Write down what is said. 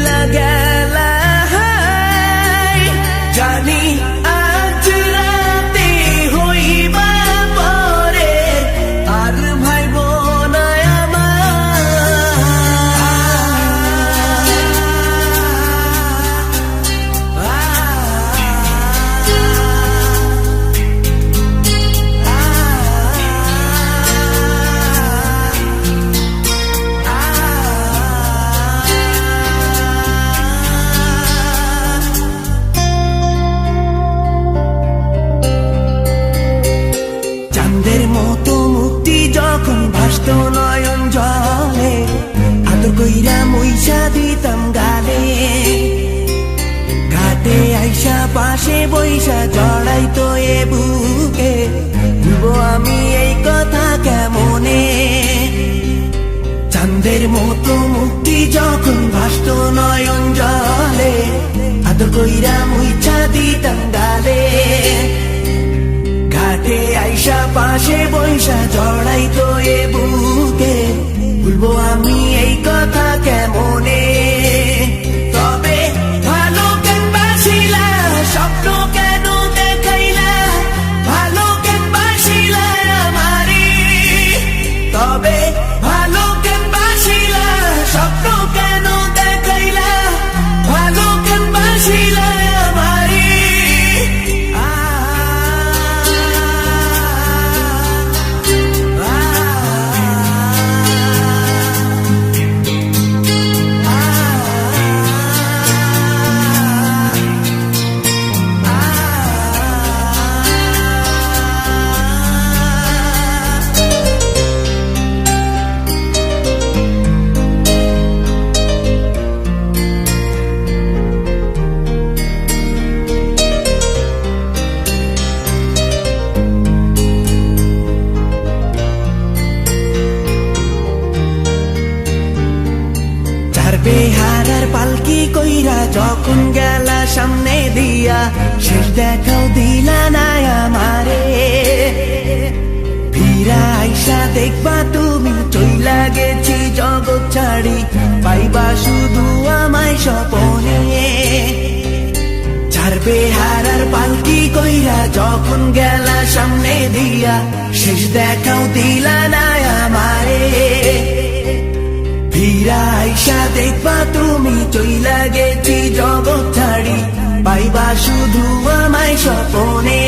চইলা গেলা জানি আজ রাতে হইবা পরে আর ভাইব না চাঁদের মতো মুক্তি যখন ভাসত নয়ন জলে আদর কইরা মইসা দিতাম গালে ঘাটে আইসা পাশে বইসা জড়াইতো এ বুকে ভুলবো আমি এই কথা কেমনে চাঁদের মতো মুক্তি যখন ভাসত নয়ন জলে আদর কইরা মইসা দিতাম গালে ঘাটে আইসা পাশে বইসা জড়াইতো এ বুকে ভুলবো আমি এই কথা কেমনে তবে ভালো কেন বাসিলা স্বপ্ন কেন দেখাইলা ভালো কেন বাসিলা আমারে তবে ভালো কেন বাসিলা স্বপ্ন কেন দেখাইলা ভালো কেন বাসিলা আমারে বেহারার পালকি কইরা যখন গেলা সামনে দিয়া শেষ দেখাও দিলা না আমারে ফিরা আইসা দেখবা তুমি চইলা গেছি জগৎ ছাড়ি পাইবা শুধু আমায় স্বপনে চার বেহারার পালকি কইরা যখন গেলা সামনে দিয়া শেষ দেখাও দিলা না আমারে ফিরা আইসা দেখবা তুমি চইলা গেছি জগৎ ছাড়ি পাইবা শুধু আমায় স্বপনে